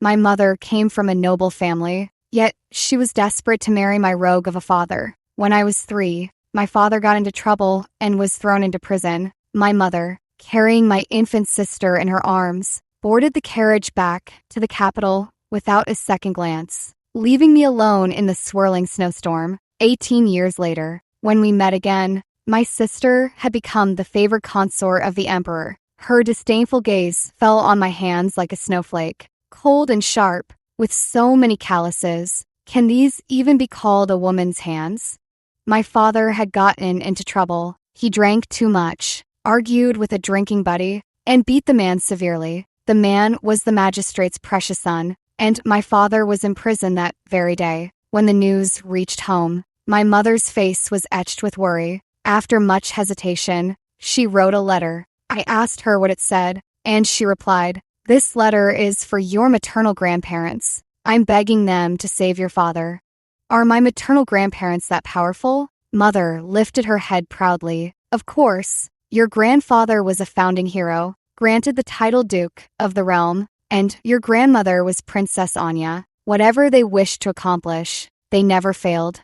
My mother came from a noble family, yet she was desperate to marry my rogue of a father. When I was 3, my father got into trouble and was thrown into prison. My mother, carrying my infant sister in her arms, boarded the carriage back to the capital without a second glance, leaving me alone in the swirling snowstorm. 18 years later, when we met again, my sister had become the favored consort of the emperor. Her disdainful gaze fell on my hands like a snowflake, cold and sharp, with so many calluses. Can these even be called a woman's hands? My father had gotten into trouble. He drank too much, argued with a drinking buddy, and beat the man severely. The man was the magistrate's precious son, and my father was in prison that very day. When the news reached home, my mother's face was etched with worry. After much hesitation, she wrote a letter. I asked her what it said, and she replied, "This letter is for your maternal grandparents. I'm begging them to save your father." Are my maternal grandparents that powerful? Mother lifted her head proudly. Of course, your grandfather was a founding hero, granted the title Duke of the realm, and your grandmother was Princess Anya. Whatever they wished to accomplish, they never failed.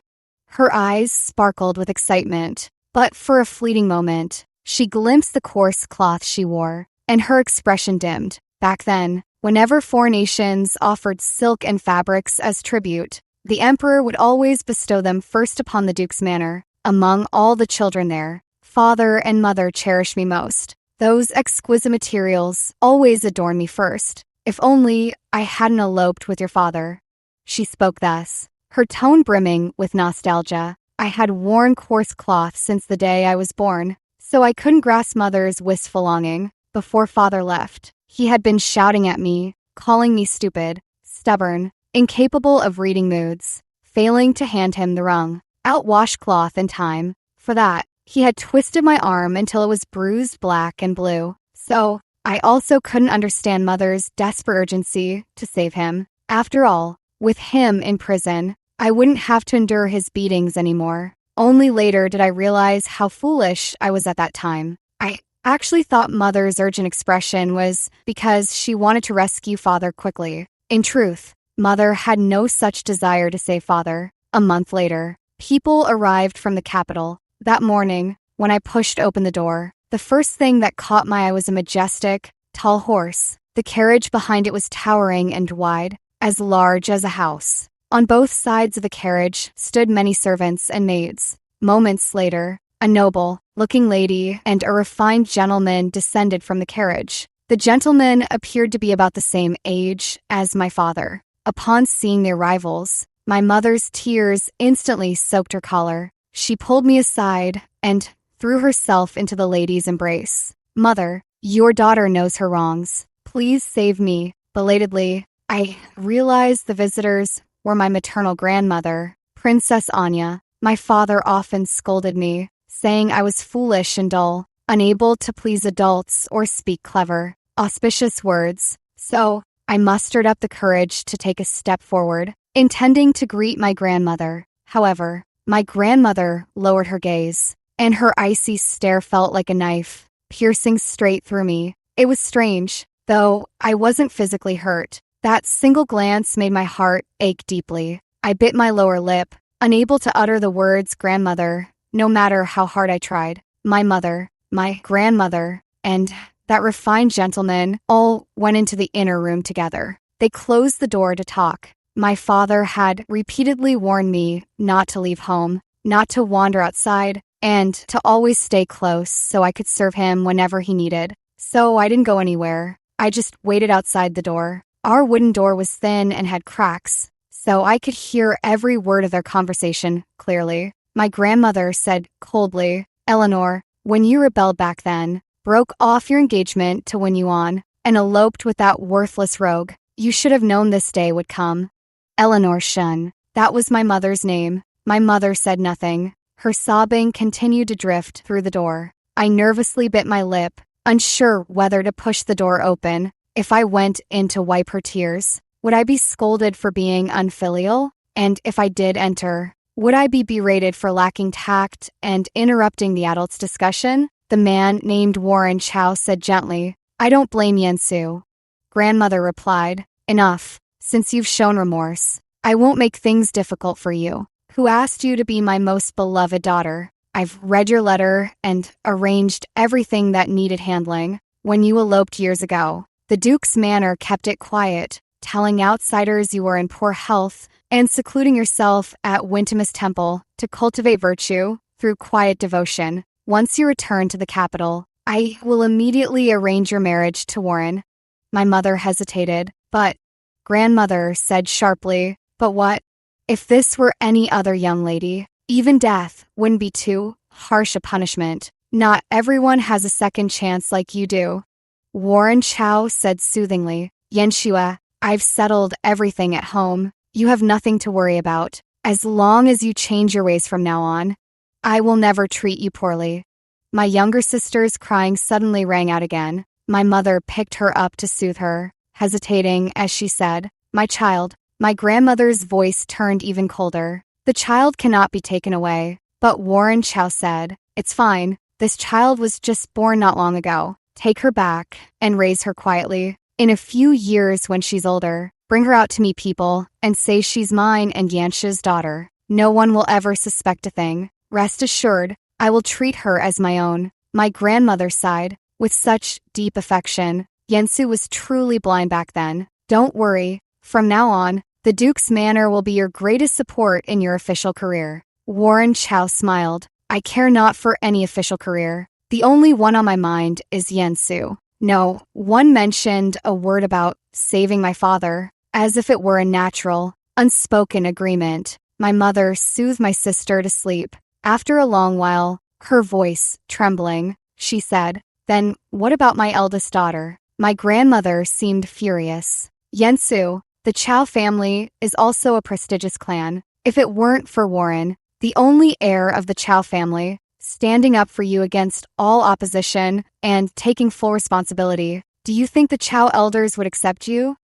Her eyes sparkled with excitement, but for a fleeting moment, she glimpsed the coarse cloth she wore, and her expression dimmed. Back then, whenever foreign nations offered silk and fabrics as tribute, the emperor would always bestow them first upon the duke's manor. Among all the children there, father and mother cherished me most. Those exquisite materials always adorned me first. If only I hadn't eloped with your father. She spoke thus, her tone brimming with nostalgia. I had worn coarse cloth since the day I was born, so I couldn't grasp mother's wistful longing. Before father left, he had been shouting at me, calling me stupid, stubborn, incapable of reading moods, failing to hand him the wrung-out washcloth in time. For that, he had twisted my arm until it was bruised black and blue. So, I also couldn't understand mother's desperate urgency to save him. After all, with him in prison, I wouldn't have to endure his beatings anymore. Only later did I realize how foolish I was at that time. I actually thought mother's urgent expression was because she wanted to rescue father quickly. In truth, mother had no such desire to save father. A month later, people arrived from the capital. That morning, when I pushed open the door, the first thing that caught my eye was a majestic, tall horse. The carriage behind it was towering and wide, as large as a house. On both sides of the carriage stood many servants and maids. Moments later, a noble-looking lady and a refined gentleman descended from the carriage. The gentleman appeared to be about the same age as my father. Upon seeing the arrivals, my mother's tears instantly soaked her collar. She pulled me aside and threw herself into the lady's embrace. "Mother, your daughter knows her wrongs. Please save me." Belatedly, I realized the visitors were my maternal grandmother, Princess Anya. My father often scolded me, saying I was foolish and dull, unable to please adults or speak clever, auspicious words. So, I mustered up the courage to take a step forward, intending to greet my grandmother. However, my grandmother lowered her gaze, and her icy stare felt like a knife, piercing straight through me. It was strange, though I wasn't physically hurt. That single glance made my heart ache deeply. I bit my lower lip, unable to utter the words grandmother, no matter how hard I tried. My mother, my grandmother, and that refined gentleman all went into the inner room together. They closed the door to talk. My father had repeatedly warned me not to leave home, not to wander outside, and to always stay close so I could serve him whenever he needed. So I didn't go anywhere. I just waited outside the door. Our wooden door was thin and had cracks, so I could hear every word of their conversation clearly. My grandmother said coldly, "Eleanor, when you rebelled back then, broke off your engagement to win you on, and eloped with that worthless rogue, you should have known this day would come." Eleanor Shun. That was my mother's name. My mother said nothing. Her sobbing continued to drift through the door. I nervously bit my lip, unsure whether to push the door open. If I went in to wipe her tears, would I be scolded for being unfilial? And if I did enter, would I be berated for lacking tact and interrupting the adults' discussion? The man named Warren Chow said gently, "I don't blame Yensu." Grandmother replied, "Enough. since you've shown remorse, I won't make things difficult for you. Who asked you to be my most beloved daughter? I've read your letter and arranged everything that needed handling. When you eloped years ago, the Duke's manor kept it quiet, telling outsiders you were in poor health and secluding yourself at Wintimus Temple to cultivate virtue through quiet devotion. Once you return to the capital, I will immediately arrange your marriage to Warren. My mother hesitated, but grandmother said sharply, but what? If this were any other young lady, even death wouldn't be too harsh a punishment. Not everyone has a second chance like you do. Warren Chow said soothingly, Yenshua, I've settled everything at home. You have nothing to worry about. As long as you change your ways from now on, I will never treat you poorly. My younger sister's crying suddenly rang out again. My mother picked her up to soothe her, hesitating as she said, My child. My grandmother's voice turned even colder. The child cannot be taken away. But Warren Chow said, It's fine. This child was just born not long ago. Take her back and raise her quietly. In a few years when she's older, bring her out to meet people and say she's mine and Yansha's daughter. No one will ever suspect a thing. Rest assured, I will treat her as my own. My grandmother sighed, with such deep affection. Yensu was truly blind back then. Don't worry. From now on, the Duke's manor will be your greatest support in your official career. Warren Chow smiled. I care not for any official career. The only one on my mind is Yensu. No, one mentioned a word about saving my father, as if it were a natural, unspoken agreement. My mother soothed my sister to sleep. After a long while, her voice trembling, she said, Then what about my eldest daughter? My grandmother seemed furious. Yensu, the Chow family is also a prestigious clan. If it weren't for Warren, the only heir of the Chow family, standing up for you against all opposition and taking full responsibility, do you think the Chow elders would accept you?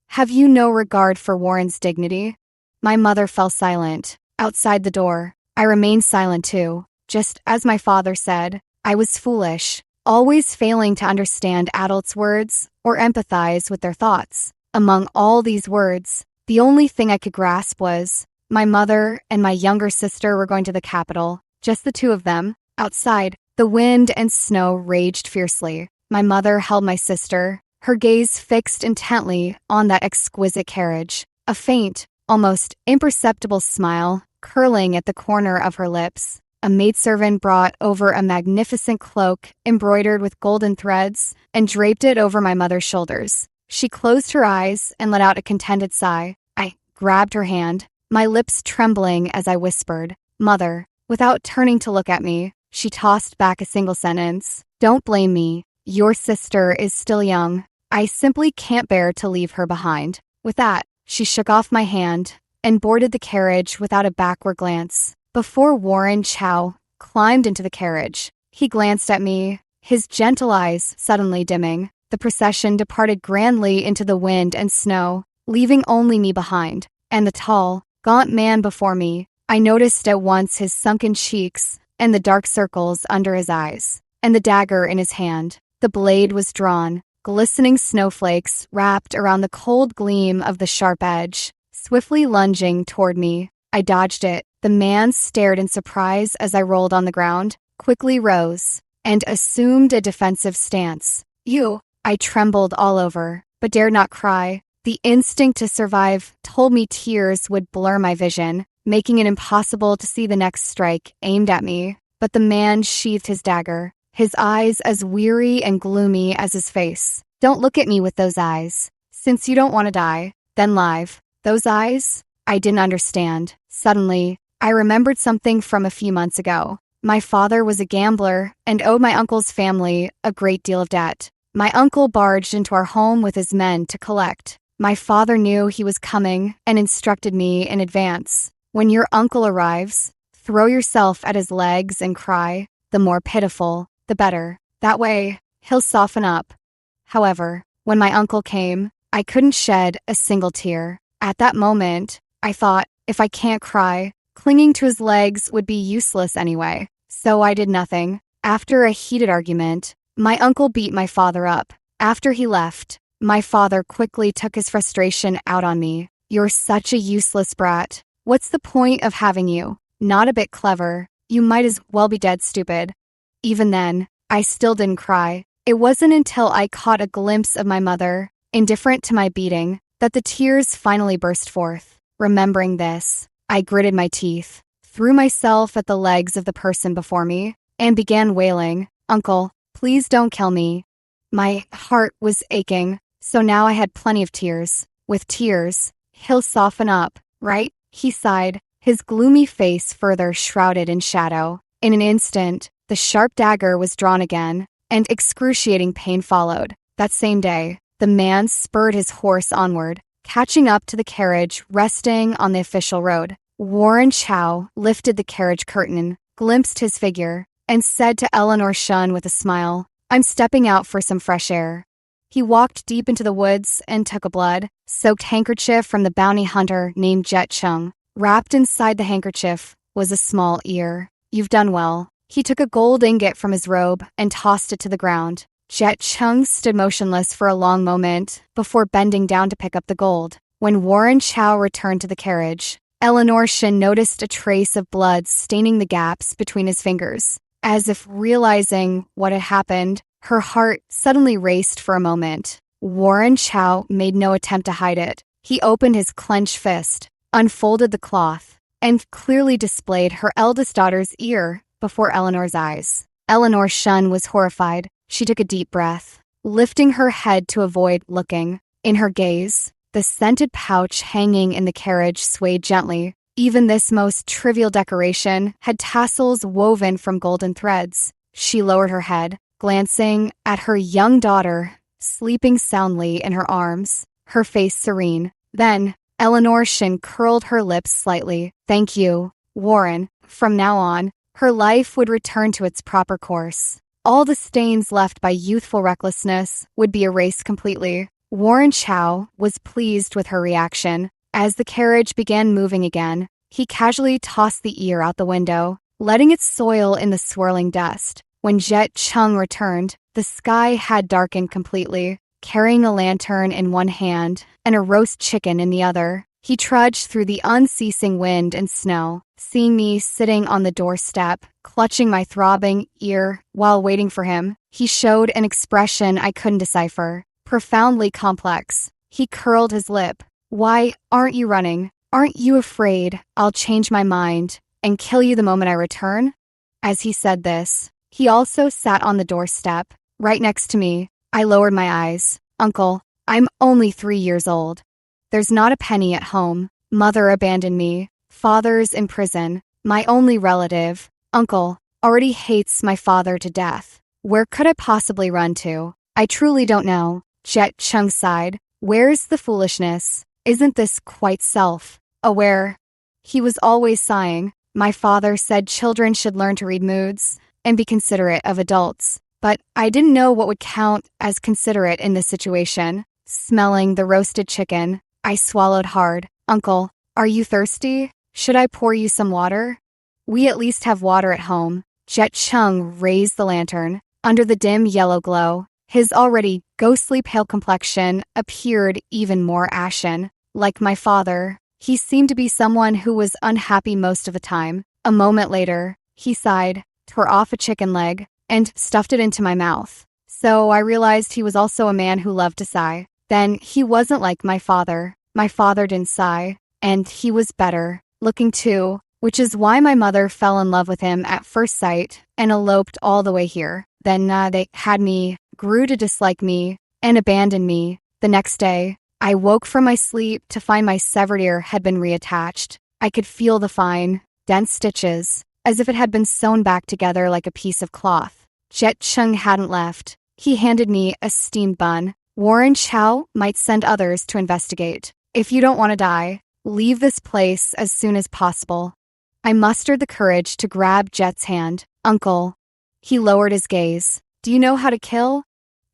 Have you no regard for Warren's dignity? My mother fell silent. Outside the door, I remained silent too. Just as my father said, I was foolish, always failing to understand adults' words or empathize with their thoughts. Among all these words, the only thing I could grasp was, my mother and my younger sister were going to the capital, just the two of them. Outside, the wind and snow raged fiercely. My mother held my sister, her gaze fixed intently on that exquisite carriage. A faint, almost imperceptible smile curling at the corner of her lips. A maidservant brought over a magnificent cloak embroidered with golden threads and draped it over my mother's shoulders. She closed her eyes and let out a contented sigh. I grabbed her hand, my lips trembling as I whispered, Mother. Without turning to look at me, she tossed back a single sentence. Don't blame me. Your sister is still young. I simply can't bear to leave her behind. With that, she shook off my hand and boarded the carriage without a backward glance. Before Warren Chow climbed into the carriage, he glanced at me, his gentle eyes suddenly dimming. The procession departed grandly into the wind and snow, leaving only me behind, and the tall, gaunt man before me. I noticed at once his sunken cheeks and the dark circles under his eyes, and the dagger in his hand. The blade was drawn, glistening snowflakes wrapped around the cold gleam of the sharp edge, swiftly lunging toward me. I dodged it. The man stared in surprise as I rolled on the ground, quickly rose, and assumed a defensive stance. You! I trembled all over, but dared not cry. The instinct to survive told me tears would blur my vision, making it impossible to see the next strike aimed at me. But the man sheathed his dagger, his eyes as weary and gloomy as his face. Don't look at me with those eyes. Since you don't want to die, then live. Those eyes? I didn't understand. Suddenly, I remembered something from a few months ago. My father was a gambler and owed my uncle's family a great deal of debt. My uncle barged into our home with his men to collect. My father knew he was coming and instructed me in advance. When your uncle arrives, throw yourself at his legs and cry. The more pitiful, the better. That way, he'll soften up. However, when my uncle came, I couldn't shed a single tear. At that moment, I thought, if I can't cry, clinging to his legs would be useless anyway. So I did nothing. After a heated argument, my uncle beat my father up. After he left, my father quickly took his frustration out on me. "You're such a useless brat. What's the point of having you? Not a bit clever. You might as well be dead stupid." Even then, I still didn't cry. It wasn't until I caught a glimpse of my mother, indifferent to my beating, that the tears finally burst forth. Remembering this, I gritted my teeth, threw myself at the legs of the person before me, and began wailing, "Uncle, please don't kill me." My heart was aching, so now I had plenty of tears. With tears, he'll soften up, right? He sighed, his gloomy face further shrouded in shadow. In an instant, the sharp dagger was drawn again, and excruciating pain followed. That same day, the man spurred his horse onward, catching up to the carriage resting on the official road. Warren Chow lifted the carriage curtain, glimpsed his figure, and said to Eleanor Shun with a smile, "I'm stepping out for some fresh air." He walked deep into the woods and took a blood-soaked handkerchief from the bounty hunter named Jet Chung. Wrapped inside the handkerchief was a small ear. "You've done well." He took a gold ingot from his robe and tossed it to the ground. Jet Chung stood motionless for a long moment before bending down to pick up the gold. When Warren Chow returned to the carriage, Eleanor Shin noticed a trace of blood staining the gaps between his fingers. As if realizing what had happened, her heart suddenly raced for a moment. Warren Chow made no attempt to hide it. He opened his clenched fist, unfolded the cloth, and clearly displayed her eldest daughter's ear before Eleanor's eyes. Eleanor Shun was horrified. She took a deep breath, lifting her head to avoid looking. In her gaze, the scented pouch hanging in the carriage swayed gently. Even this most trivial decoration had tassels woven from golden threads. She lowered her head, glancing at her young daughter, sleeping soundly in her arms, her face serene. Then, Eleanor Shin curled her lips slightly. "Thank you, Warren." From now on, her life would return to its proper course. All the stains left by youthful recklessness would be erased completely. Warren Chow was pleased with her reaction. As the carriage began moving again, he casually tossed the ear out the window, letting it soil in the swirling dust. When Jet Chung returned, the sky had darkened completely. Carrying a lantern in one hand and a roast chicken in the other, he trudged through the unceasing wind and snow. Seeing me sitting on the doorstep, clutching my throbbing ear while waiting for him, he showed an expression I couldn't decipher, profoundly complex. He curled his lip. "Why aren't you running? Aren't you afraid I'll change my mind and kill you the moment I return?" As he said this, he also sat on the doorstep, right next to me. I lowered my eyes. "Uncle, I'm only 3 years old. There's not a penny at home. Mother abandoned me. Father's in prison. My only relative, Uncle, already hates my father to death. Where could I possibly run to? I truly don't know." Jet Chung sighed. "Where's the foolishness? Isn't this quite self-aware?" He was always sighing. My father said children should learn to read moods and be considerate of adults. But I didn't know what would count as considerate in this situation. Smelling the roasted chicken, I swallowed hard. "Uncle, are you thirsty? Should I pour you some water?" "We at least have water at home." Jet Chung raised the lantern. Under the dim yellow glow, his already ghostly pale complexion appeared even more ashen. Like my father, he seemed to be someone who was unhappy most of the time. A moment later, he sighed, tore off a chicken leg, and stuffed it into my mouth. So I realized he was also a man who loved to sigh. Then he wasn't like my father. My father didn't sigh, and he was better looking too, which is why my mother fell in love with him at first sight and eloped all the way here. Then they had me, grew to dislike me, and abandoned me. The next day, I woke from my sleep to find my severed ear had been reattached. I could feel the fine, dense stitches, as if it had been sewn back together like a piece of cloth. Jet Chung hadn't left. He handed me a steamed bun. "Warren Chow might send others to investigate. If you don't want to die, leave this place as soon as possible." I mustered the courage to grab Jet's hand. "Uncle." He lowered his gaze. "Do you know how to kill?"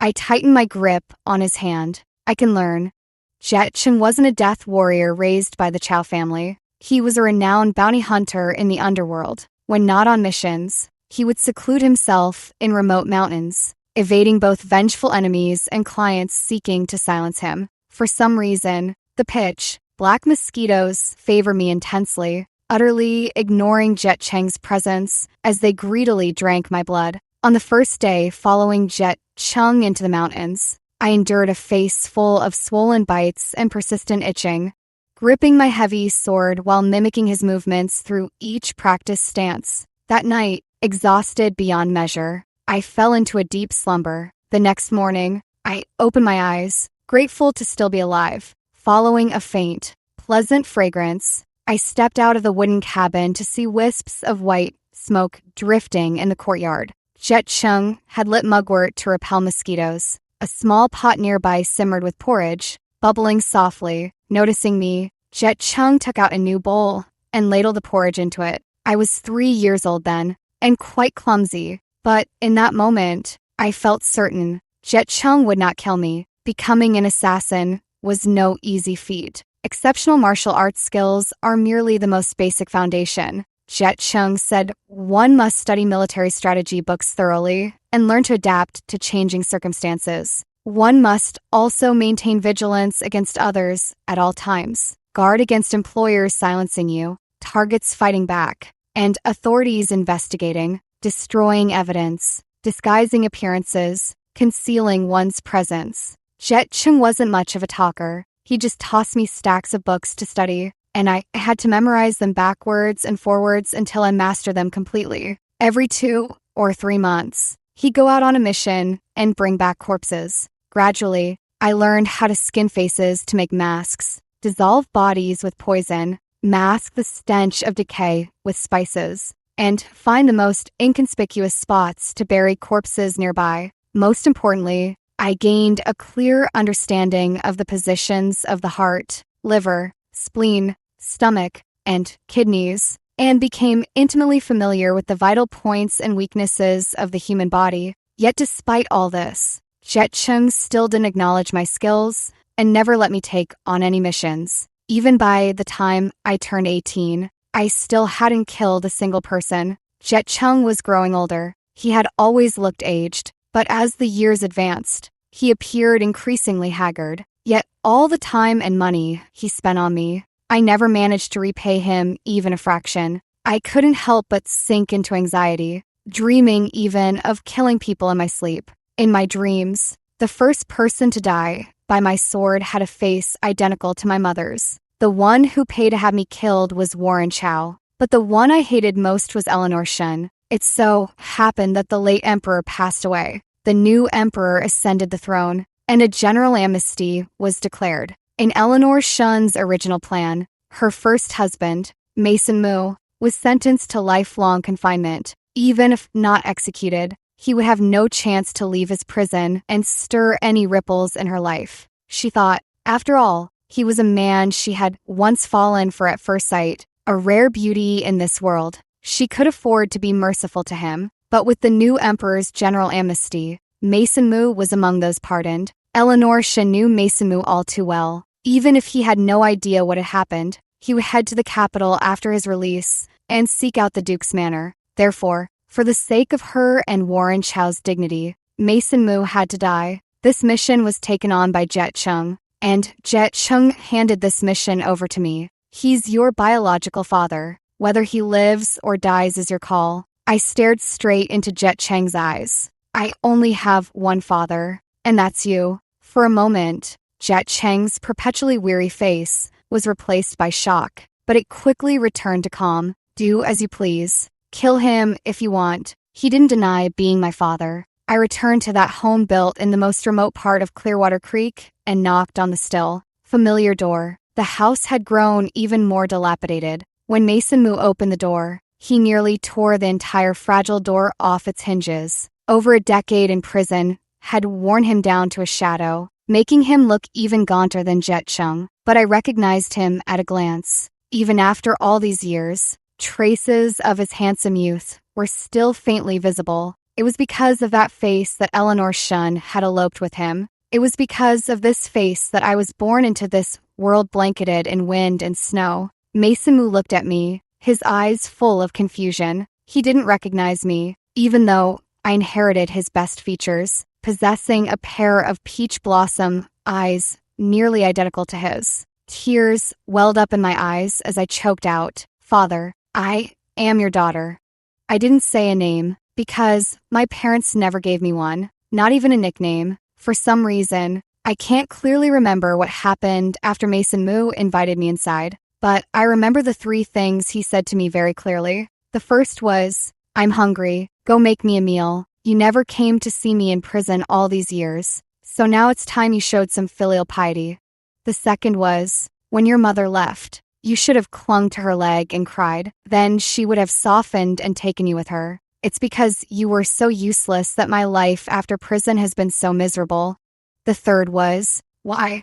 I tightened my grip on his hand. "I can learn." Jet Chung wasn't a death warrior raised by the Chow family. He was a renowned bounty hunter in the underworld. When not on missions, he would seclude himself in remote mountains, evading both vengeful enemies and clients seeking to silence him. For some reason, the pitch, Black mosquitoes favor me intensely, utterly ignoring Jet Cheng's presence as they greedily drank my blood. On the first day following Jet Cheng into the mountains, I endured a face full of swollen bites and persistent itching, gripping my heavy sword while mimicking his movements through each practice stance. That night, exhausted beyond measure, I fell into a deep slumber. The next morning, I opened my eyes, grateful to still be alive. Following a faint, pleasant fragrance, I stepped out of the wooden cabin to see wisps of white smoke drifting in the courtyard. Jet Cheng had lit mugwort to repel mosquitoes. A small pot nearby simmered with porridge, bubbling softly. Noticing me, Jet Cheng took out a new bowl and ladled the porridge into it. I was 3 years old then, and quite clumsy, but in that moment, I felt certain Jet Cheng would not kill me. Becoming an assassin was no easy feat. Exceptional martial arts skills are merely the most basic foundation. Jet Cheng said one must study military strategy books thoroughly and learn to adapt to changing circumstances. One must also maintain vigilance against others at all times, guard against employers silencing you, targets fighting back, and authorities investigating, destroying evidence, disguising appearances, concealing one's presence. Jet Cheng wasn't much of a talker. He just tossed me stacks of books to study, and I had to memorize them backwards and forwards until I mastered them completely. Every 2 or 3 months, he'd go out on a mission and bring back corpses. Gradually, I learned how to skin faces to make masks, dissolve bodies with poison, mask the stench of decay with spices, and find the most inconspicuous spots to bury corpses nearby. Most importantly, I gained a clear understanding of the positions of the heart, liver, spleen, stomach, and kidneys, and became intimately familiar with the vital points and weaknesses of the human body. Yet despite all this, Jet Cheng still didn't acknowledge my skills and never let me take on any missions. Even by the time I turned 18, I still hadn't killed a single person. Jet Cheng was growing older. He had always looked aged, but as the years advanced, he appeared increasingly haggard. Yet all the time and money he spent on me, I never managed to repay him even a fraction. I couldn't help but sink into anxiety, dreaming even of killing people in my sleep. In my dreams, the first person to die by my sword had a face identical to my mother's. The one who paid to have me killed was Warren Chow, but the one I hated most was Eleanor Shen. It so happened that the late emperor passed away. The new emperor ascended the throne, and a general amnesty was declared. In Eleanor Shen's original plan, her first husband, Mason Mu, was sentenced to lifelong confinement. Even if not executed, he would have no chance to leave his prison and stir any ripples in her life. She thought, after all, he was a man she had once fallen for at first sight, a rare beauty in this world. She could afford to be merciful to him, but with the new emperor's general amnesty, Mason Mu was among those pardoned. Eleanor Shen knew Mason Mu all too well. Even if he had no idea what had happened, he would head to the capital after his release and seek out the Duke's manor. Therefore, for the sake of her and Warren Chow's dignity, Mason Mu had to die. This mission was taken on by Jet Cheng, and Jet Cheng handed this mission over to me. He's your biological father. Whether he lives or dies is your call. I stared straight into Jet Cheng's eyes. I only have one father, and that's you. For a moment, Jet Cheng's perpetually weary face was replaced by shock, but it quickly returned to calm. Do as you please. Kill him if you want. He didn't deny being my father. I returned to that home built in the most remote part of Clearwater Creek and knocked on the still, familiar door. The house had grown even more dilapidated. When Mason Mu opened the door, he nearly tore the entire fragile door off its hinges. Over a decade in prison had worn him down to a shadow, making him look even gaunter than Jet Cheng. But I recognized him at a glance. Even after all these years, traces of his handsome youth were still faintly visible. It was because of that face that Eleanor Shen had eloped with him. It was because of this face that I was born into this world blanketed in wind and snow. Mason Mu looked at me, his eyes full of confusion. He didn't recognize me, even though I inherited his best features, possessing a pair of peach blossom eyes nearly identical to his. Tears welled up in my eyes as I choked out, "Father, I am your daughter." I didn't say a name because my parents never gave me one, not even a nickname. For some reason, I can't clearly remember what happened after Mason Moo invited me inside, but I remember the three things he said to me very clearly. The first was, "I'm hungry. Go make me a meal. You never came to see me in prison all these years, so now it's time you showed some filial piety." The second was, "When your mother left, you should have clung to her leg and cried. Then she would have softened and taken you with her. It's because you were so useless that my life after prison has been so miserable." The third was, "Why?"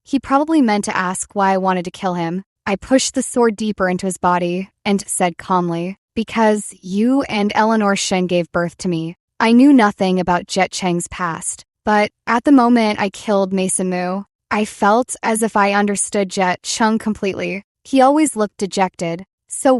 He probably meant to ask why I wanted to kill him. I pushed the sword deeper into his body and said calmly, "Because you and Eleanor Shen gave birth to me." I knew nothing about Jet Cheng's past, but at the moment I killed Mason Moo, I felt as if I understood Jet Chung completely. He always looked dejected, so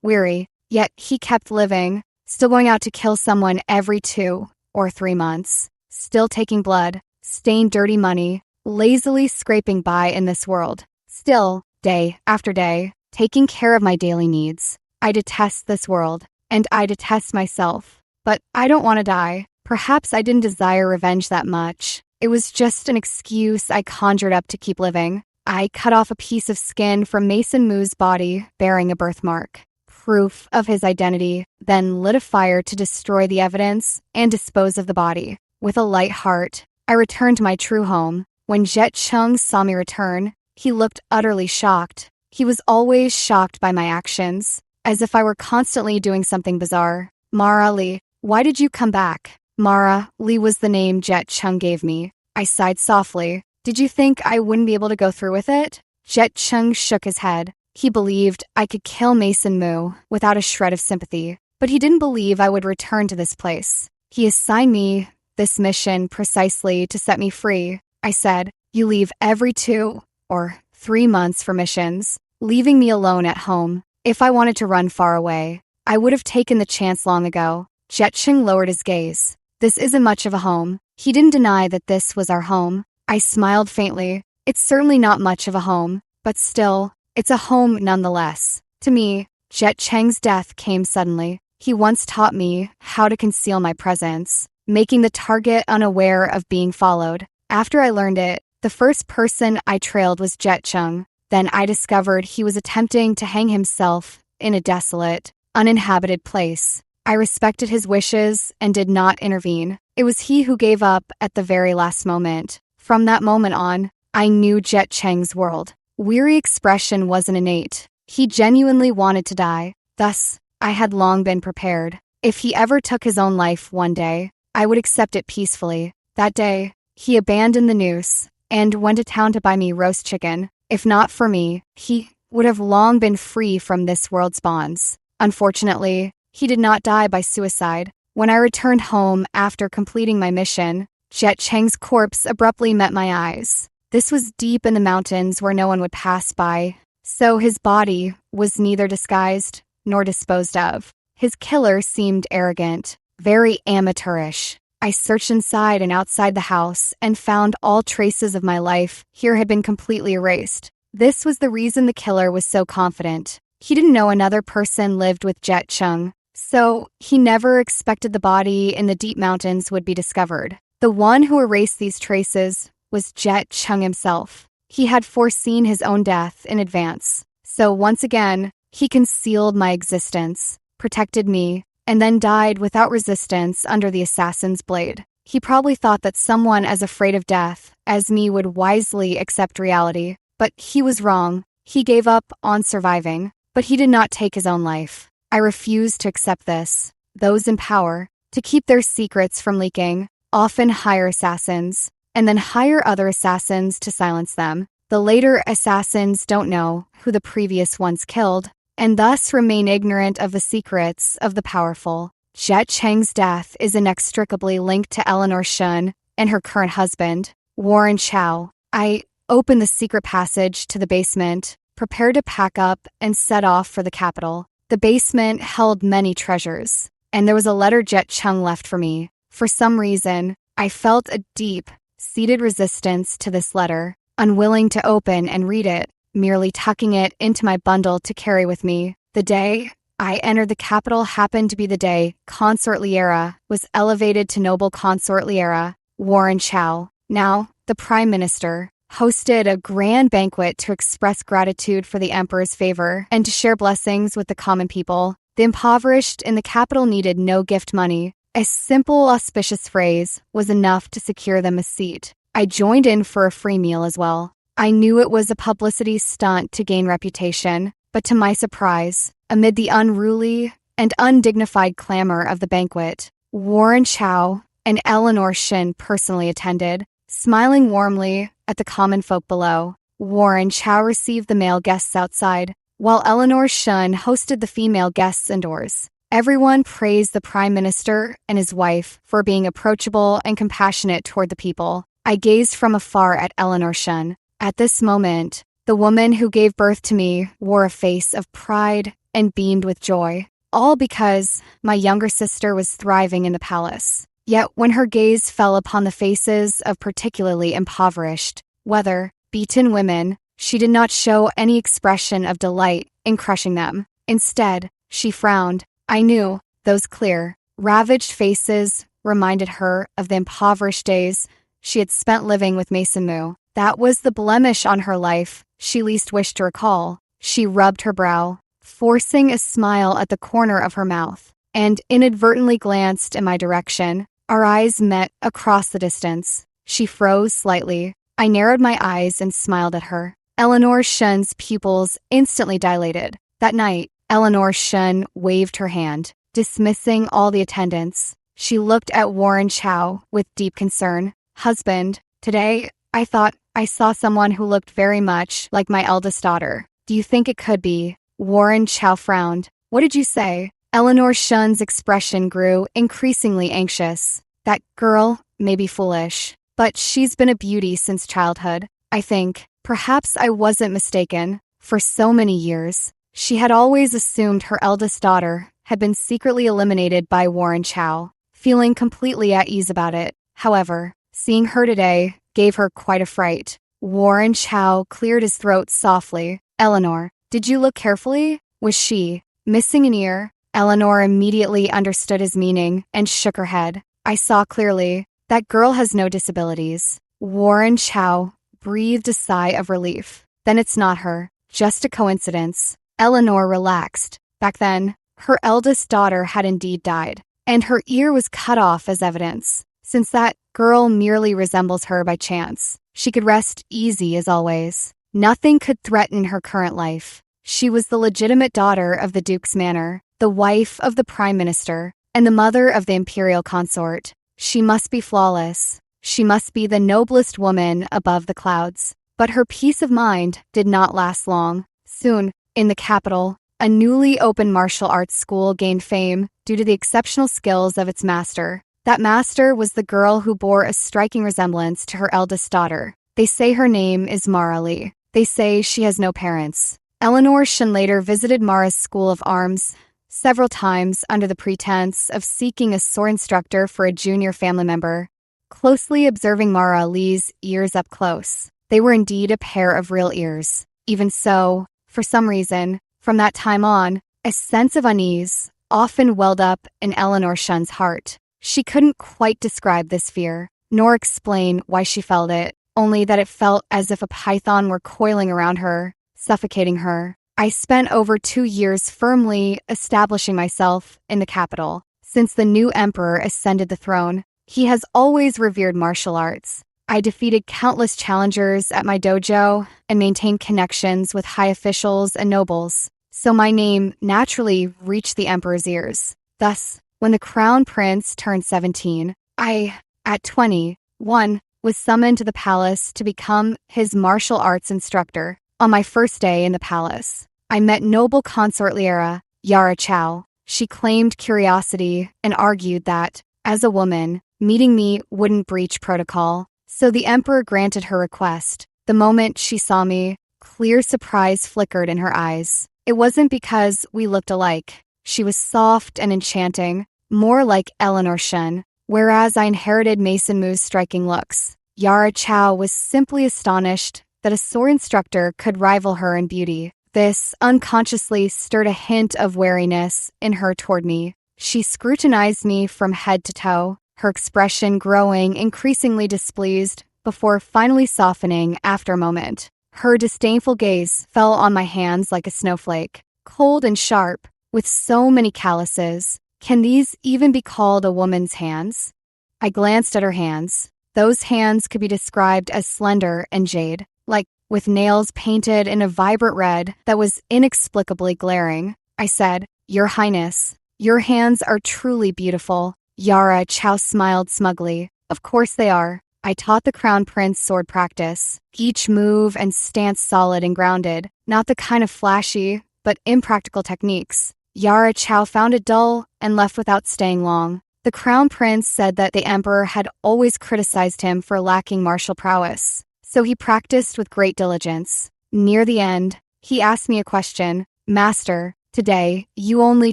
weary, yet he kept living, still going out to kill someone every 2 or 3 months, still taking blood, staying dirty money, lazily scraping by in this world, still, day after day, taking care of my daily needs. I detest this world, and I detest myself. But I don't want to die. Perhaps I didn't desire revenge that much. It was just an excuse I conjured up to keep living. I cut off a piece of skin from Mason Moo's body bearing a birthmark, proof of his identity, then lit a fire to destroy the evidence and dispose of the body. With a light heart, I returned to my true home. When Jet Chung saw me return, he looked utterly shocked. He was always shocked by my actions, as if I were constantly doing something bizarre. "Mara Lee, why did you come back?" Mara Lee was the name Jet Chung gave me. I sighed softly. "Did you think I wouldn't be able to go through with it?" Jet Chung shook his head. He believed I could kill Mason Moo without a shred of sympathy, but he didn't believe I would return to this place. He assigned me this mission precisely to set me free. I said, "You leave every 2 or 3 months for missions, leaving me alone at home. If I wanted to run far away, I would have taken the chance long ago." Jet Chung lowered his gaze. "This isn't much of a home." He didn't deny that this was our home. I smiled faintly. "It's certainly not much of a home, but still, it's a home nonetheless." To me, Jet Cheng's death came suddenly. He once taught me how to conceal my presence, making the target unaware of being followed. After I learned it, the first person I trailed was Jet Chung. Then I discovered he was attempting to hang himself in a desolate, uninhabited place. I respected his wishes and did not intervene. It was he who gave up at the very last moment. From that moment on, I knew Jet Cheng's world. Weary expression wasn't innate. He genuinely wanted to die. Thus, I had long been prepared. If he ever took his own life one day, I would accept it peacefully. That day, he abandoned the noose and went to town to buy me roast chicken. If not for me, he would have long been free from this world's bonds. Unfortunately, he did not die by suicide. When I returned home after completing my mission, Jet Cheng's corpse abruptly met my eyes. This was deep in the mountains where no one would pass by, so his body was neither disguised nor disposed of. His killer seemed arrogant, very amateurish. I searched inside and outside the house and found all traces of my life here had been completely erased. This was the reason the killer was so confident. He didn't know another person lived with Jet Chung, so he never expected the body in the deep mountains would be discovered. The one who erased these traces was Jet Chung himself. He had foreseen his own death in advance. So once again, he concealed my existence, protected me, and then died without resistance under the assassin's blade. He probably thought that someone as afraid of death as me would wisely accept reality, but he was wrong. He gave up on surviving, but he did not take his own life. I refuse to accept this. Those in power, to keep their secrets from leaking, often hire assassins, and then hire other assassins to silence them. The later assassins don't know who the previous ones killed, and thus remain ignorant of the secrets of the powerful. Jet Cheng's death is inextricably linked to Eleanor Shun and her current husband, Warren Chow. I opened the secret passage to the basement, prepared to pack up and set off for the capital. The basement held many treasures, and there was a letter Jet Chung left for me. For some reason, I felt a deep, seated resistance to this letter. unwilling to open and read it, merely tucking it into my bundle to carry with me. The day I entered the capital happened to be the day Consort Liera was elevated to noble Consort Liera. Warren Chow, now the Prime Minister, hosted a grand banquet to express gratitude for the emperor's favor and to share blessings with the common people. The impoverished in the capital needed no gift money. A simple, auspicious phrase was enough to secure them a seat. I joined in for a free meal as well. I knew it was a publicity stunt to gain reputation, but to my surprise, amid the unruly and undignified clamor of the banquet, Warren Chow and Eleanor Shin personally attended, smiling warmly at the common folk below. Warren Chow received the male guests outside, while Eleanor Shun hosted the female guests indoors. Everyone praised the Prime Minister and his wife for being approachable and compassionate toward the people. I gazed from afar at Eleanor Shun. At this moment, the woman who gave birth to me wore a face of pride and beamed with joy, all because my younger sister was thriving in the palace. Yet when her gaze fell upon the faces of particularly impoverished, weather-beaten women, she did not show any expression of delight in crushing them. Instead, she frowned. I knew those clear, ravaged faces reminded her of the impoverished days she had spent living with Mason Mu. That was the blemish on her life she least wished to recall. She rubbed her brow, forcing a smile at the corner of her mouth, and inadvertently glanced in my direction. Our eyes met across the distance. She froze slightly. I narrowed my eyes and smiled at her. Eleanor Shun's pupils instantly dilated. That night, Eleanor Shun waved her hand, dismissing all the attendants. She looked at Warren Chow with deep concern. Husband, today, I thought I saw someone who looked very much like my eldest daughter. Do you think it could be? Warren Chow frowned. What did you say? Eleanor Shun's expression grew increasingly anxious. That girl may be foolish, but she's been a beauty since childhood. I think, perhaps I wasn't mistaken. For so many years, she had always assumed her eldest daughter had been secretly eliminated by Warren Chow, feeling completely at ease about it. However, seeing her today gave her quite a fright. Warren Chow cleared his throat softly. Eleanor, did you look carefully? Was she missing an ear? Eleanor immediately understood his meaning and shook her head. I saw clearly. That girl has no disabilities. Warren Chow breathed a sigh of relief. Then it's not her. Just a coincidence. Eleanor relaxed. Back then, her eldest daughter had indeed died, and her ear was cut off as evidence. Since that girl merely resembles her by chance, she could rest easy as always. Nothing could threaten her current life. She was the legitimate daughter of the Duke's manor, the wife of the Prime Minister, and the mother of the imperial consort. She must be flawless. She must be the noblest woman above the clouds. But her peace of mind did not last long. Soon, in the capital, a newly opened martial arts school gained fame due to the exceptional skills of its master. That master was the girl who bore a striking resemblance to her eldest daughter. They say her name is Mara Lee. They say she has no parents. Eleanor Shun later visited Mara's school of arms several times under the pretense of seeking a sword instructor for a junior family member, closely observing Mara Lee's ears up close. They were indeed a pair of real ears. Even so, for some reason, from that time on, a sense of unease often welled up in Eleanor Shun's heart. She couldn't quite describe this fear, nor explain why she felt it, only that it felt as if a python were coiling around her, suffocating her. I spent over 2 years firmly establishing myself in the capital. Since the new emperor ascended the throne, he has always revered martial arts. I defeated countless challengers at my dojo and maintained connections with high officials and nobles, so my name naturally reached the emperor's ears. Thus, when the crown prince turned 17, I, at 21, was summoned to the palace to become his martial arts instructor. On my first day in the palace, I met noble consort Liera, Yara Chow. She claimed curiosity and argued that, as a woman, meeting me wouldn't breach protocol, so the emperor granted her request. The moment she saw me, clear surprise flickered in her eyes. It wasn't because we looked alike. She was soft and enchanting, more like Eleanor Shun, whereas I inherited Mason Mu's striking looks. Yara Chow was simply astonished that a sword instructor could rival her in beauty. This unconsciously stirred a hint of wariness in her toward me. She scrutinized me from head to toe, her expression growing increasingly displeased before finally softening after a moment. Her disdainful gaze fell on my hands like a snowflake, cold and sharp, with so many calluses. Can these even be called a woman's hands? I glanced at her hands. Those hands could be described as slender and jade, like with nails painted in a vibrant red that was inexplicably glaring. I said, "Your Highness, your hands are truly beautiful." Yara Chow smiled smugly. "Of course they are. I taught the Crown Prince sword practice. Each move and stance solid and grounded, not the kind of flashy, but impractical techniques." Yara Chow found it dull and left without staying long. The Crown Prince said that the Emperor had always criticized him for lacking martial prowess, so he practiced with great diligence. Near the end, he asked me a question. "Master, today, you only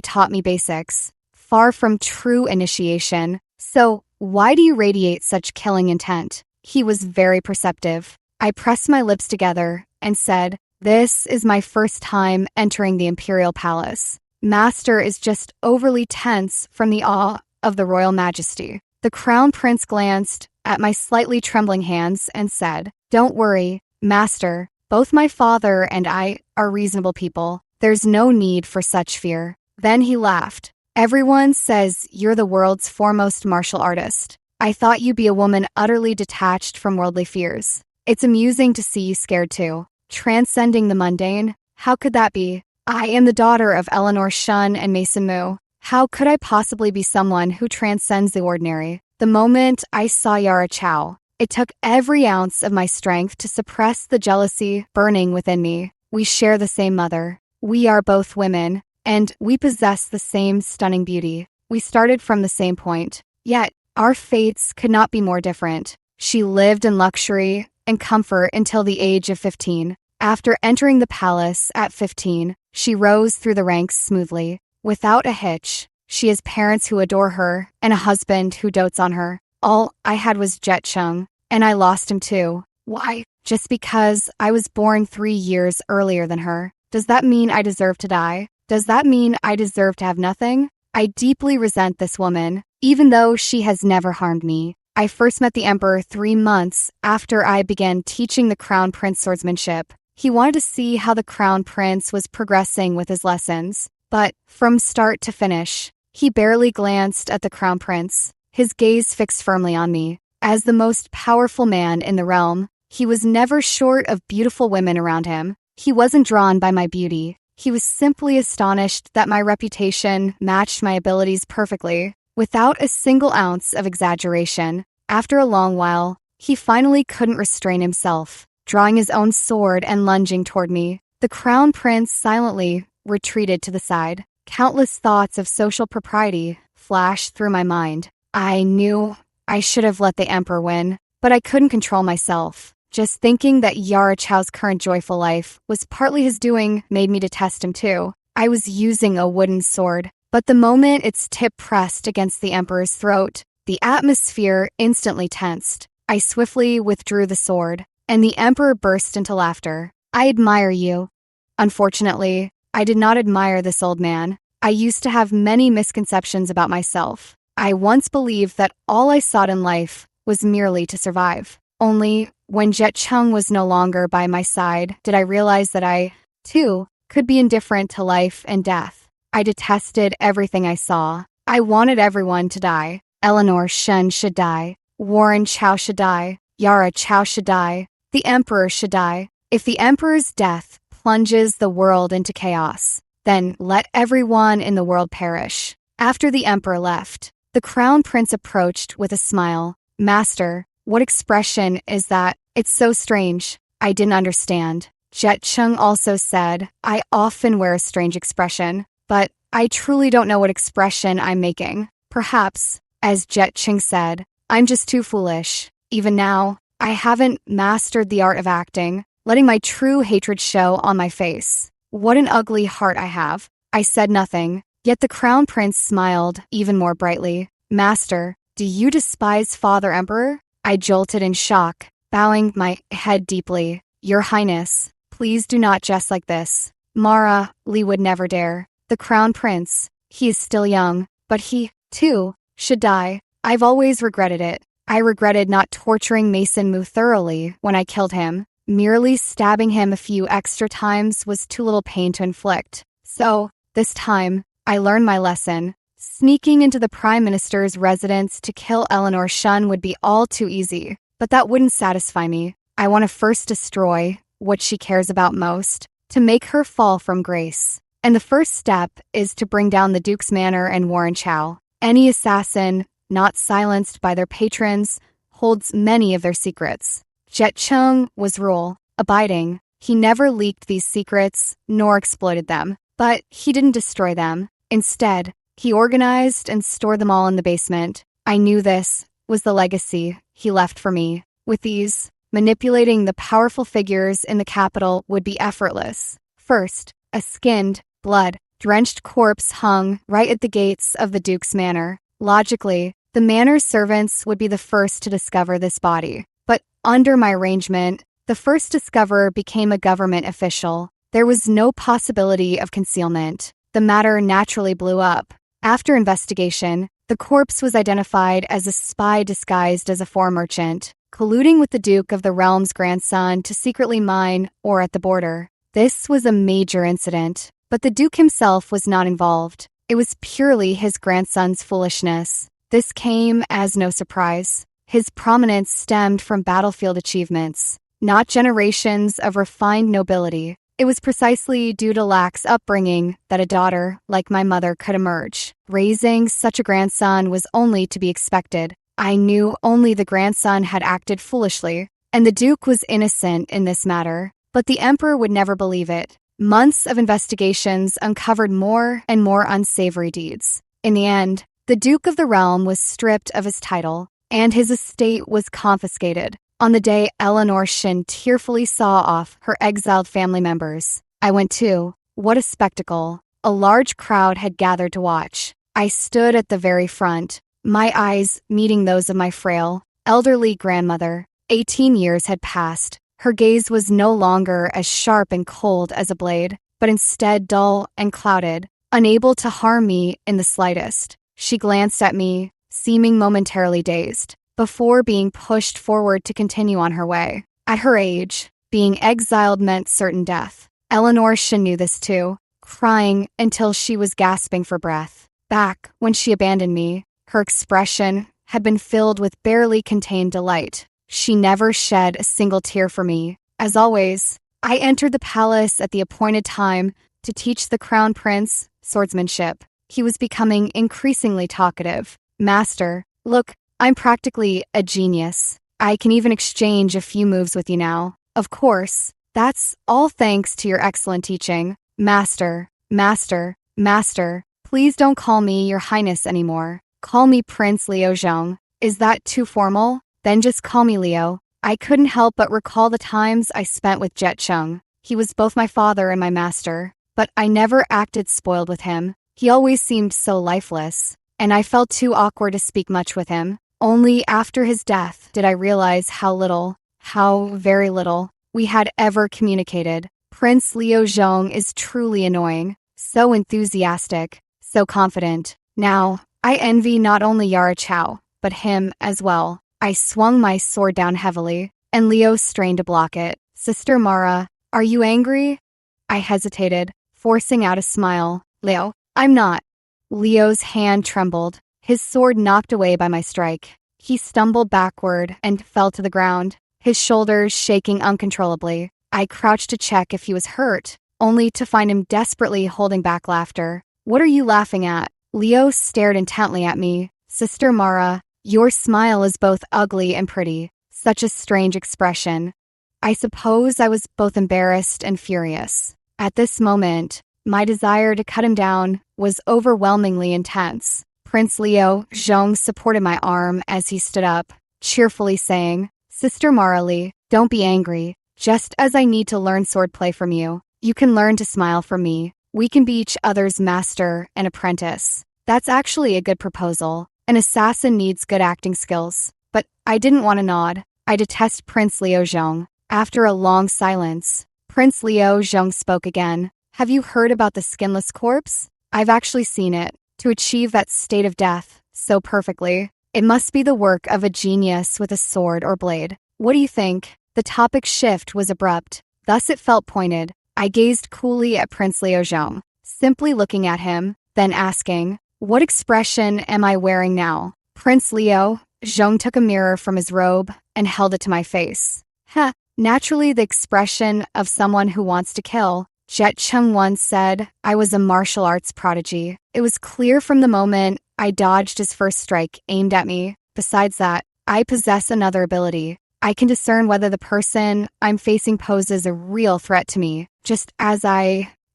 taught me basics, far from true initiation. So, why do you radiate such killing intent?" He was very perceptive. I pressed my lips together and said, "This is my first time entering the Imperial Palace. Master is just overly tense from the awe of the royal majesty." The Crown Prince glanced at my slightly trembling hands and said, "Don't worry, Master. Both my father and I are reasonable people. There's no need for such fear." Then he laughed. "Everyone says you're the world's foremost martial artist. I thought you'd be a woman utterly detached from worldly fears. It's amusing to see you scared too. Transcending the mundane? How could that be? I am the daughter of Eleanor Shun and Mason Mu. How could I possibly be someone who transcends the ordinary?" The moment I saw Yara Chow, it took every ounce of my strength to suppress the jealousy burning within me. We share the same mother. We are both women, and we possess the same stunning beauty. We started from the same point. Yet, our fates could not be more different. She lived in luxury and comfort until the age of 15. After entering the palace at 15, she rose through the ranks smoothly, without a hitch. She has parents who adore her and a husband who dotes on her. All I had was Jet Chung, and I lost him too. Why? Just because I was born 3 years earlier than her. Does that mean I deserve to die? Does that mean I deserve to have nothing? I deeply resent this woman, even though she has never harmed me. I first met the Emperor 3 months after I began teaching the Crown Prince swordsmanship. He wanted to see how the Crown Prince was progressing with his lessons, but from start to finish, he barely glanced at the Crown Prince, his gaze fixed firmly on me. As the most powerful man in the realm, he was never short of beautiful women around him. He wasn't drawn by my beauty. He was simply astonished that my reputation matched my abilities perfectly, without a single ounce of exaggeration. After a long while, he finally couldn't restrain himself, drawing his own sword and lunging toward me. The Crown Prince silently retreated to the side. Countless thoughts of social propriety flashed through my mind. I knew I should have let the Emperor win, but I couldn't control myself. Just thinking that Yara Chow's current joyful life was partly his doing made me detest him too. I was using a wooden sword, but the moment its tip pressed against the Emperor's throat, the atmosphere instantly tensed. I swiftly withdrew the sword, and the Emperor burst into laughter. "I admire you." Unfortunately, I did not admire this old man. I used to have many misconceptions about myself. I once believed that all I sought in life was merely to survive. Only when Jet Chung was no longer by my side did I realize that I, too, could be indifferent to life and death. I detested everything I saw. I wanted everyone to die. Eleanor Shen should die. Warren Chow should die. Yara Chow should die. The Emperor should die. If the Emperor's death plunges the world into chaos, then let everyone in the world perish. After the Emperor left, the Crown Prince approached with a smile. "Master, what expression is that? It's so strange." I didn't understand. Jet Chung also said, "I often wear a strange expression, but I truly don't know what expression I'm making. Perhaps, as Jet Chung said, I'm just too foolish. Even now, I haven't mastered the art of acting, letting my true hatred show on my face. What an ugly heart I have." I said nothing, yet the Crown Prince smiled even more brightly. "Master, do you despise Father Emperor?" I jolted in shock, bowing my head deeply. Your Highness, please do not jest like this. Mara, Li would never dare. The crown prince, he is still young, but he, too, should die. I've always regretted it. I regretted not torturing Mason Mu thoroughly when I killed him. Merely stabbing him a few extra times was too little pain to inflict. So, this time, I learned my lesson. Sneaking into the Prime Minister's residence to kill Eleanor Shun would be all too easy, but that wouldn't satisfy me. I want to first destroy what she cares about most, to make her fall from grace. And the first step is to bring down the Duke's Manor and Warren Chow. Any assassin, not silenced by their patrons, holds many of their secrets. Jet Chung was rule-abiding. He never leaked these secrets, nor exploited them. But he didn't destroy them. Instead, he organized and stored them all in the basement. I knew this was the legacy he left for me. With these, manipulating the powerful figures in the capital would be effortless. First, a skinned, blood-drenched corpse hung right at the gates of the Duke's Manor. Logically, the manor's servants would be the first to discover this body. But under my arrangement, the first discoverer became a government official. There was no possibility of concealment. The matter naturally blew up. After investigation, the corpse was identified as a spy disguised as a foreign merchant, colluding with the Duke of the Realm's grandson to secretly mine or at the border. This was a major incident, but the Duke himself was not involved. It was purely his grandson's foolishness. This came as no surprise. His prominence stemmed from battlefield achievements, not generations of refined nobility. It was precisely due to lax upbringing that a daughter like my mother could emerge. Raising such a grandson was only to be expected. I knew only the grandson had acted foolishly, and the Duke was innocent in this matter. But the Emperor would never believe it. Months of investigations uncovered more and more unsavory deeds. In the end, the Duke of the Realm was stripped of his title, and his estate was confiscated. On the day Eleanor Shin tearfully saw off her exiled family members, I went too. What a spectacle. A large crowd had gathered to watch. I stood at the very front, my eyes meeting those of my frail, elderly grandmother. 18 years had passed. Her gaze was no longer as sharp and cold as a blade, but instead dull and clouded, unable to harm me in the slightest. She glanced at me, seeming momentarily dazed, before being pushed forward to continue on her way. At her age, being exiled meant certain death. Eleanor Shin knew this too, crying until she was gasping for breath. Back when she abandoned me, her expression had been filled with barely contained delight. She never shed a single tear for me. As always, I entered the palace at the appointed time to teach the crown prince swordsmanship. He was becoming increasingly talkative. Master, look, I'm practically a genius. I can even exchange a few moves with you now. Of course, that's all thanks to your excellent teaching. Master, master, master, please don't call me your highness anymore. Call me Prince Liu Zhong. Is that too formal? Then just call me Leo. I couldn't help but recall the times I spent with Jet Chung. He was both my father and my master, but I never acted spoiled with him. He always seemed so lifeless, and I felt too awkward to speak much with him. Only after his death did I realize how very little, we had ever communicated. Prince Liu Zhong is truly annoying, so enthusiastic, so confident. Now, I envy not only Yara Chow, but him as well. I swung my sword down heavily, and Leo strained to block it. Sister Mara, are you angry? I hesitated, forcing out a smile. Leo, I'm not. Leo's hand trembled, his sword knocked away by my strike. He stumbled backward and fell to the ground, his shoulders shaking uncontrollably. I crouched to check if he was hurt, only to find him desperately holding back laughter. What are you laughing at? Leo stared intently at me. Sister Mara, your smile is both ugly and pretty. Such a strange expression. I suppose I was both embarrassed and furious. At this moment, my desire to cut him down was overwhelmingly intense. Prince Liu Zhong supported my arm as he stood up, cheerfully saying, Sister Mara Li, don't be angry. Just as I need to learn swordplay from you, you can learn to smile from me. We can be each other's master and apprentice. That's actually a good proposal. An assassin needs good acting skills. But I didn't want to nod. I detest Prince Liu Zhong. After a long silence, Prince Liu Zhong spoke again. Have you heard about the skinless corpse? I've actually seen it. To achieve that state of death so perfectly, it must be the work of a genius with a sword or blade. What do you think? The topic shift was abrupt. Thus it felt pointed. I gazed coolly at Prince Liu Zhong, simply looking at him, then asking, what expression am I wearing now? Prince Liu Zhong took a mirror from his robe and held it to my face. Naturally the expression of someone who wants to kill. Jet Chung once said I was a martial arts prodigy. It was clear from the moment I dodged his first strike aimed at me. Besides that, I possess another ability. I can discern whether the person I'm facing poses a real threat to me, just as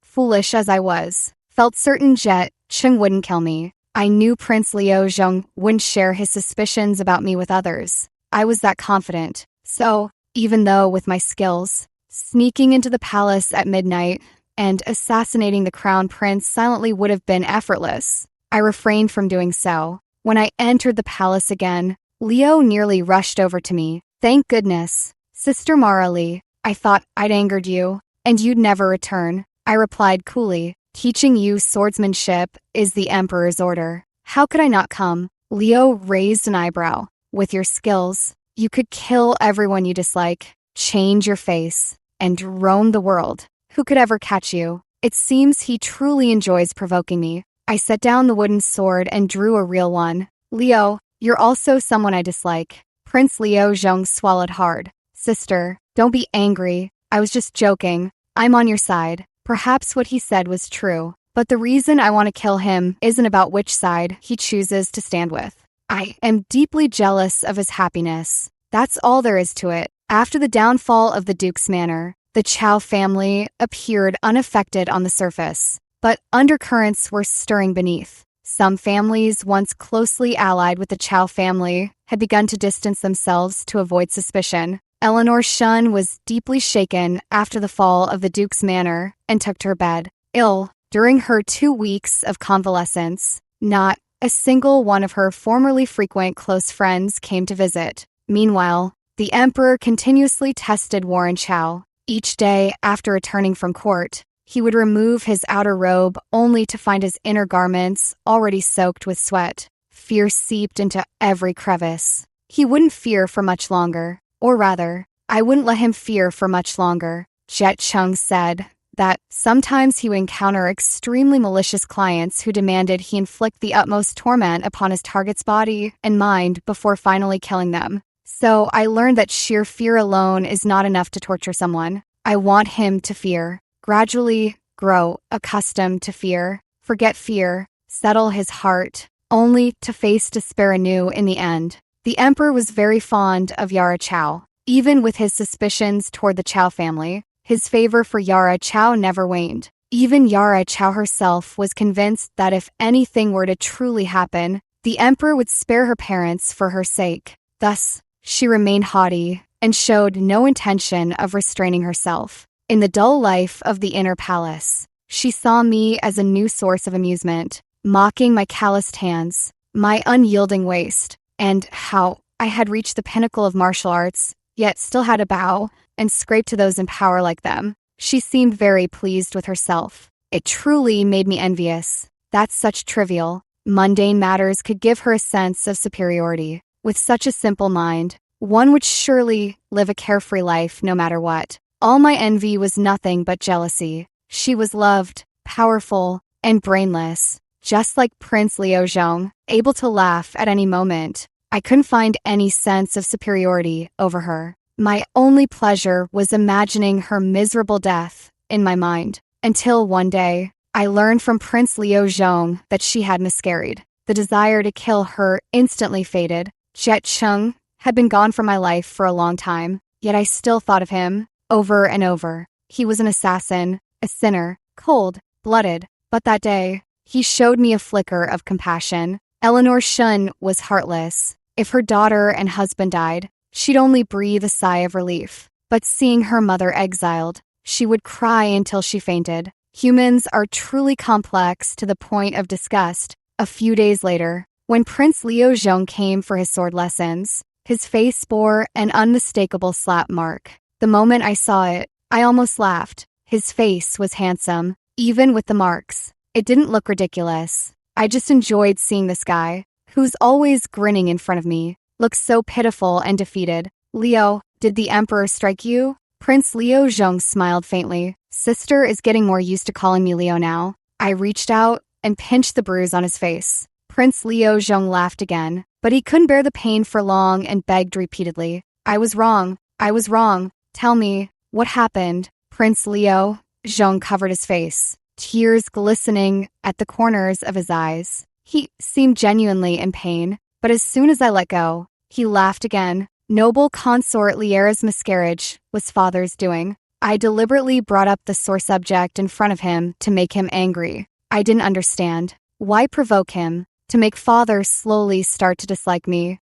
foolish as I was, felt certain Jet Chung wouldn't kill me. I knew Prince Liu Zhong wouldn't share his suspicions about me with others. I was that confident. So, even though with my skills, sneaking into the palace at midnight and assassinating the crown prince silently would have been effortless, I refrained from doing so. When I entered the palace again, Leo nearly rushed over to me. Thank goodness. Sister Marali, I thought I'd angered you, and you'd never return. I replied coolly. Teaching you swordsmanship is the Emperor's order. How could I not come? Leo raised an eyebrow. With your skills, you could kill everyone you dislike, change your face, and roam the world. Who could ever catch you? It seems he truly enjoys provoking me. I set down the wooden sword and drew a real one. Leo, you're also someone I dislike. Prince Liu Zhong swallowed hard. Sister, don't be angry. I was just joking. I'm on your side. Perhaps what he said was true, but the reason I want to kill him isn't about which side he chooses to stand with. I am deeply jealous of his happiness. That's all there is to it. After the downfall of the Duke's manor, the Chow family appeared unaffected on the surface, but undercurrents were stirring beneath. Some families once closely allied with the Chow family had begun to distance themselves to avoid suspicion. Eleanor Shun was deeply shaken after the fall of the Duke's manor and took to her bed, ill. During her 2 weeks of convalescence, not a single one of her formerly frequent close friends came to visit. Meanwhile, the Emperor continuously tested Warren Chow. Each day after returning from court, he would remove his outer robe only to find his inner garments already soaked with sweat. Fear seeped into every crevice. He wouldn't fear for much longer. Or rather, I wouldn't let him fear for much longer. Jet Chung said that sometimes he would encounter extremely malicious clients who demanded he inflict the utmost torment upon his target's body and mind before finally killing them. So I learned that sheer fear alone is not enough to torture someone. I want him to fear. Gradually grow accustomed to fear. Forget fear. Settle his heart, only to face despair anew in the end. The Emperor was very fond of Yara Chow. Even with his suspicions toward the Chow family, his favor for Yara Chow never waned. Even Yara Chow herself was convinced that if anything were to truly happen, the Emperor would spare her parents for her sake. Thus, she remained haughty and showed no intention of restraining herself. In the dull life of the inner palace, she saw me as a new source of amusement, mocking my calloused hands, my unyielding waist, and how I had reached the pinnacle of martial arts, yet still had to bow and scrape to those in power like them. She seemed very pleased with herself. It truly made me envious that such trivial, mundane matters could give her a sense of superiority. With such a simple mind, one would surely live a carefree life no matter what. All my envy was nothing but jealousy. She was loved, powerful, and brainless, just like Prince Liu Zhong, able to laugh at any moment. I couldn't find any sense of superiority over her. My only pleasure was imagining her miserable death in my mind, until one day, I learned from Prince Liu Zhong that she had miscarried. The desire to kill her instantly faded. Jet Chung had been gone from my life for a long time, yet I still thought of him, over and over. He was an assassin, a sinner, cold-blooded, but that day, he showed me a flicker of compassion. Eleanor Shun was heartless. If her daughter and husband died, she'd only breathe a sigh of relief. But seeing her mother exiled, she would cry until she fainted. Humans are truly complex to the point of disgust. A few days later, when Prince Liu Zhong came for his sword lessons, his face bore an unmistakable slap mark. The moment I saw it, I almost laughed. His face was handsome, even with the marks. It didn't look ridiculous. I just enjoyed seeing this guy, who's always grinning in front of me, look so pitiful and defeated. Leo, did the Emperor strike you? Prince Leo Zhong smiled faintly. Sister is getting more used to calling me Leo now. I reached out and pinched the bruise on his face. Prince Leo Zhong laughed again, but he couldn't bear the pain for long and begged repeatedly. I was wrong. I was wrong. Tell me, what happened? Prince Leo Zhong covered his face, tears glistening at the corners of his eyes. He seemed genuinely in pain, but as soon as I let go, he laughed again. Noble consort Liera's miscarriage was father's doing. I deliberately brought up the sore subject in front of him to make him angry. I didn't understand. Why provoke him? To make father slowly start to dislike me.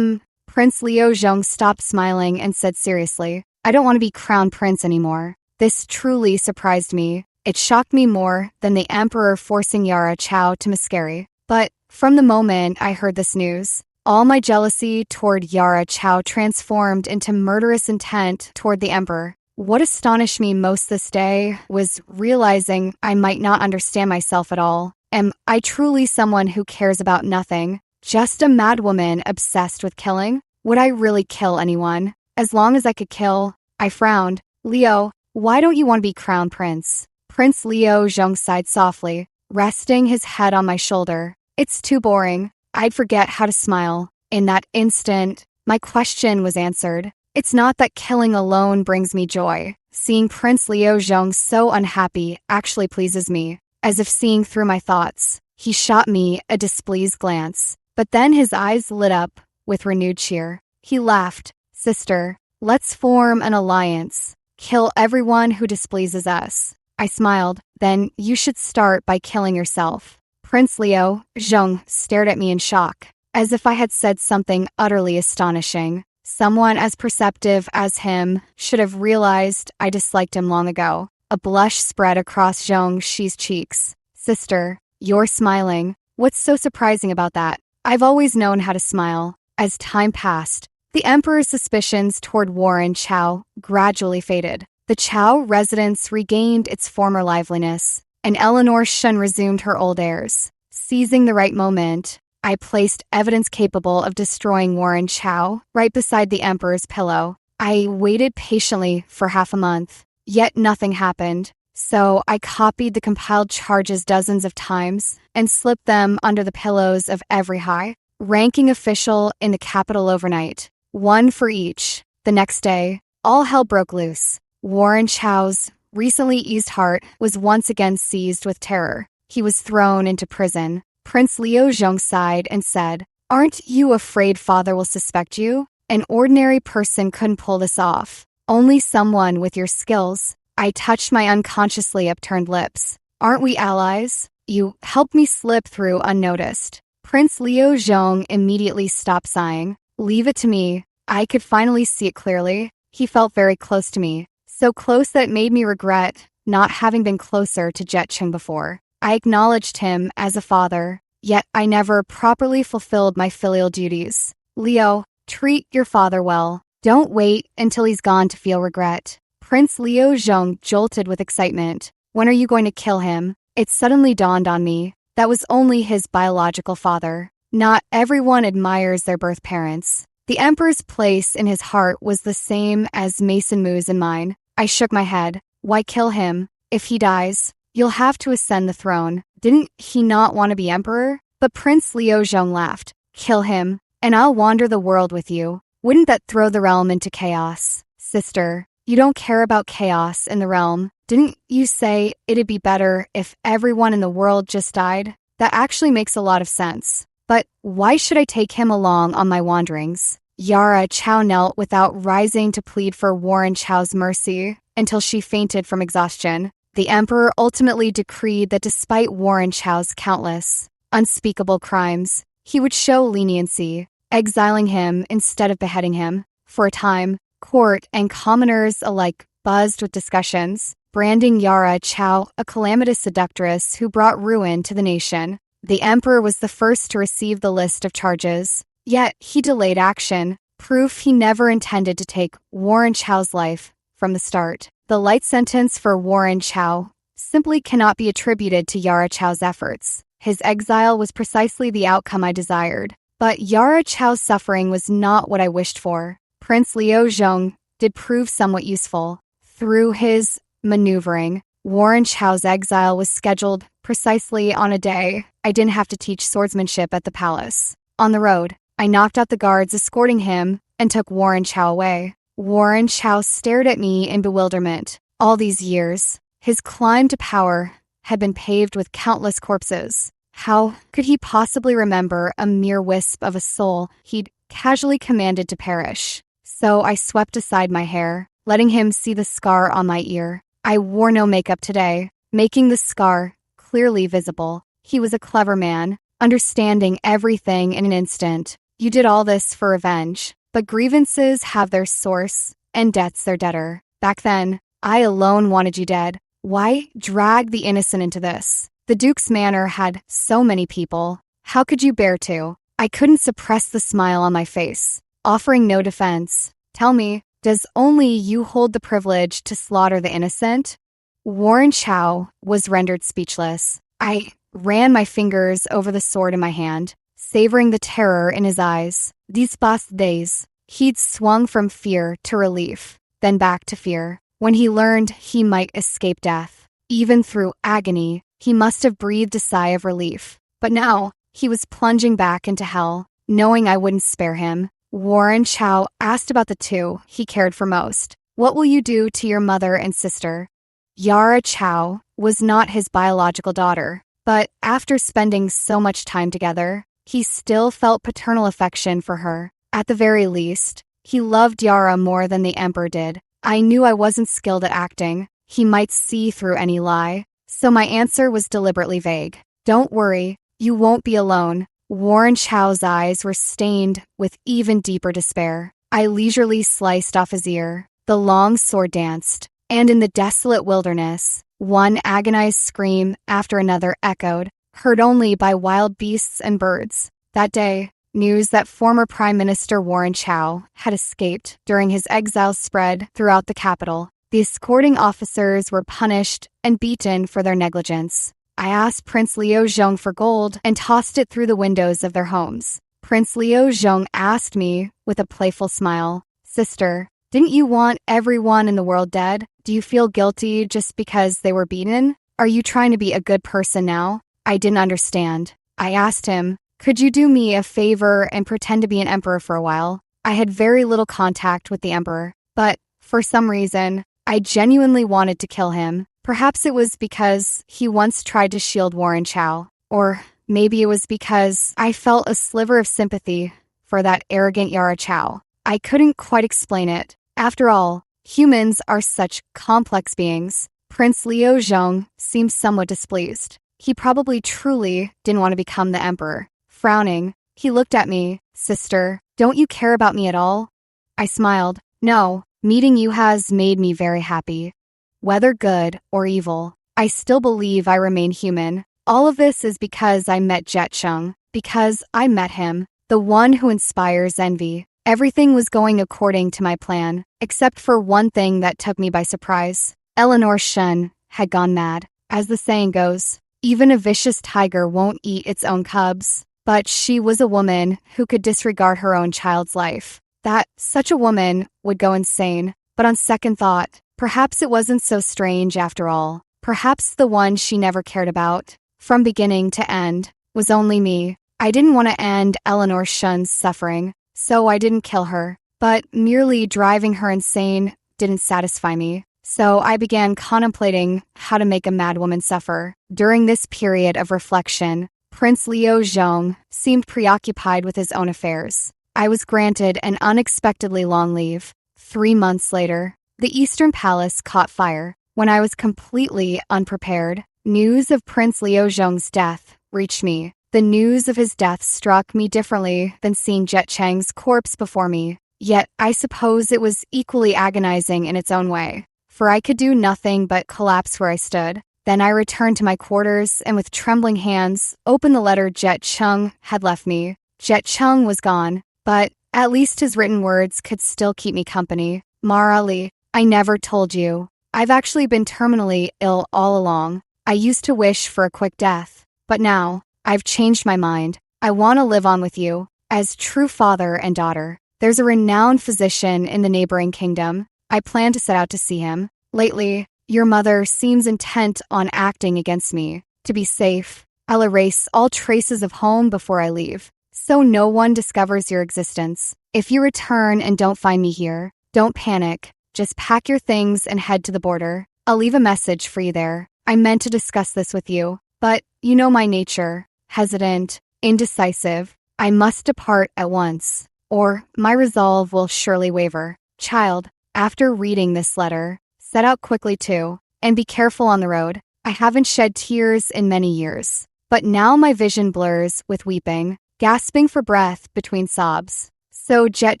Prince Leo Zhong stopped smiling and said seriously, I don't want to be crown prince anymore. This truly surprised me. It shocked me more than the emperor forcing Yara Chao to miscarry. But from the moment I heard this news, all my jealousy toward Yara Chao transformed into murderous intent toward the emperor. What astonished me most this day was realizing I might not understand myself at all. Am I truly someone who cares about nothing? Just a madwoman obsessed with killing? Would I really kill anyone? As long as I could kill, I frowned. Leo, why don't you want to be crown prince? Prince Leo Zhong sighed softly, resting his head on my shoulder. It's too boring. I'd forget how to smile. In that instant, my question was answered. It's not that killing alone brings me joy. Seeing Prince Leo Zhong so unhappy actually pleases me. As if seeing through my thoughts, he shot me a displeased glance. But then his eyes lit up with renewed cheer. He laughed. Sister, let's form an alliance. Kill everyone who displeases us. I smiled. Then you should start by killing yourself. Prince Leo Zhong stared at me in shock, as if I had said something utterly astonishing. Someone as perceptive as him should have realized I disliked him long ago. A blush spread across Zhong Shi's cheeks. Sister, you're smiling. What's so surprising about that? I've always known how to smile. As time passed, the emperor's suspicions toward Warren Chao gradually faded. The Chao residence regained its former liveliness, and Eleanor Shun resumed her old airs. Seizing the right moment, I placed evidence capable of destroying Warren Chao right beside the emperor's pillow. I waited patiently for half a month, yet nothing happened. So I copied the compiled charges dozens of times and slipped them under the pillows of every high-ranking official in the capital overnight, one for each. The next day, all hell broke loose. Warren Chao's recently eased heart was once again seized with terror. He was thrown into prison. Prince Leo Zhong sighed and said, Aren't you afraid father will suspect you? An ordinary person couldn't pull this off. Only someone with your skills. I touched my unconsciously upturned lips. Aren't we allies? You helped me slip through unnoticed. Prince Leo Zhong immediately stopped sighing. Leave it to me. I could finally see it clearly. He felt very close to me. So close that it made me regret not having been closer to Jet Chung before. I acknowledged him as a father, yet I never properly fulfilled my filial duties. Leo, treat your father well. Don't wait until he's gone to feel regret. Prince Leo Zhong jolted with excitement. When are you going to kill him? It suddenly dawned on me. That was only his biological father. Not everyone admires their birth parents. The emperor's place in his heart was the same as Mason Mu's in mine. I shook my head. Why kill him? If he dies, you'll have to ascend the throne. Didn't he not want to be emperor? But Prince Leo Zhong laughed. Kill him, and I'll wander the world with you. Wouldn't that throw the realm into chaos? Sister, you don't care about chaos in the realm. Didn't you say it'd be better if everyone in the world just died? That actually makes a lot of sense. But why should I take him along on my wanderings? Yara Chao knelt without rising to plead for Warren Chao's mercy until she fainted from exhaustion. The emperor ultimately decreed that despite Warren Chao's countless, unspeakable crimes, he would show leniency, exiling him instead of beheading him. For a time, court and commoners alike buzzed with discussions, branding Yara Chao a calamitous seductress who brought ruin to the nation. The emperor was the first to receive the list of charges, yet he delayed action, proof he never intended to take Warren Chao's life from the start. The light sentence for Warren Chow simply cannot be attributed to Yara Chow's efforts. His exile was precisely the outcome I desired. But Yara Chow's suffering was not what I wished for. Prince Liu Zhong did prove somewhat useful. Through his maneuvering, Warren Chow's exile was scheduled precisely on a day I didn't have to teach swordsmanship at the palace. On the road, I knocked out the guards escorting him and took Warren Chow away. Warren Chow stared at me in bewilderment. All these years, his climb to power had been paved with countless corpses. How could he possibly remember a mere wisp of a soul he'd casually commanded to perish? So I swept aside my hair, letting him see the scar on my ear. I wore no makeup today, making the scar clearly visible. He was a clever man, understanding everything in an instant. You did all this for revenge, but grievances have their source, and debts their debtor. Back then, I alone wanted you dead. Why drag the innocent into this? The Duke's manor had so many people. How could you bear to? I couldn't suppress the smile on my face, offering no defense. Tell me, does only you hold the privilege to slaughter the innocent? Warren Chow was rendered speechless. I ran my fingers over the sword in my hand, savoring the terror in his eyes. These past days, he'd swung from fear to relief, then back to fear. When he learned he might escape death, even through agony, he must have breathed a sigh of relief. But now, he was plunging back into hell, knowing I wouldn't spare him. Warren Chow asked about the two he cared for most. What will you do to your mother and sister? Yara Chow was not his biological daughter, but after spending so much time together, he still felt paternal affection for her. At the very least, he loved Yara more than the Emperor did. I knew I wasn't skilled at acting. He might see through any lie. So my answer was deliberately vague. Don't worry, you won't be alone. Warren Chow's eyes were stained with even deeper despair. I leisurely sliced off his ear. The long sword danced, and in the desolate wilderness, one agonized scream after another echoed, heard only by wild beasts and birds. That day, news that former Prime Minister Warren Chow had escaped during his exile spread throughout the capital. The escorting officers were punished and beaten for their negligence. I asked Prince Liu Zhong for gold and tossed it through the windows of their homes. Prince Liu Zhong asked me with a playful smile, "Sister, didn't you want everyone in the world dead? Do you feel guilty just because they were beaten? Are you trying to be a good person now?" I didn't understand. I asked him, "Could you do me a favor and pretend to be an emperor for a while?" I had very little contact with the emperor, but for some reason, I genuinely wanted to kill him. Perhaps it was because he once tried to shield Warren Chow, or maybe it was because I felt a sliver of sympathy for that arrogant Yara Chow. I couldn't quite explain it. After all, humans are such complex beings. Prince Liu Zhong seemed somewhat displeased. He probably truly didn't want to become the emperor. Frowning, he looked at me. "Sister, don't you care about me at all?" I smiled. "No, meeting you has made me very happy. Whether good or evil, I still believe I remain human. All of this is because I met Jet Chung, because I met him, the one who inspires envy. Everything was going according to my plan, except for one thing that took me by surprise. Eleanor Shen had gone mad. As the saying goes, even a vicious tiger won't eat its own cubs. But she was a woman who could disregard her own child's life. That such a woman would go insane. But on second thought, perhaps it wasn't so strange after all. Perhaps the one she never cared about, from beginning to end, was only me. I didn't want to end Eleanor Shun's suffering, so I didn't kill her. But merely driving her insane didn't satisfy me. So I began contemplating how to make a madwoman suffer. During this period of reflection, Prince Liu Zhong seemed preoccupied with his own affairs. I was granted an unexpectedly long leave. 3 months later, the Eastern Palace caught fire. When I was completely unprepared, news of Prince Liu Zhong's death reached me. The news of his death struck me differently than seeing Jet Chang's corpse before me. Yet I suppose it was equally agonizing in its own way, for I could do nothing but collapse where I stood. Then I returned to my quarters and with trembling hands opened the letter Jet Chung had left me. Jet Chung was gone, but at least his written words could still keep me company. Mar Ali, I never told you. I've actually been terminally ill all along. I used to wish for a quick death, but now, I've changed my mind. I want to live on with you, as true father and daughter. There's a renowned physician in the neighboring kingdom. I plan to set out to see him. Lately, your mother seems intent on acting against me. To be safe, I'll erase all traces of home before I leave, so no one discovers your existence. If you return and don't find me here, don't panic. Just pack your things and head to the border. I'll leave a message for you there. I meant to discuss this with you, but you know my nature. Hesitant, indecisive. I must depart at once, or my resolve will surely waver. Child, after reading this letter, set out quickly too, and be careful on the road. I haven't shed tears in many years, but now my vision blurs with weeping, gasping for breath between sobs. So Jet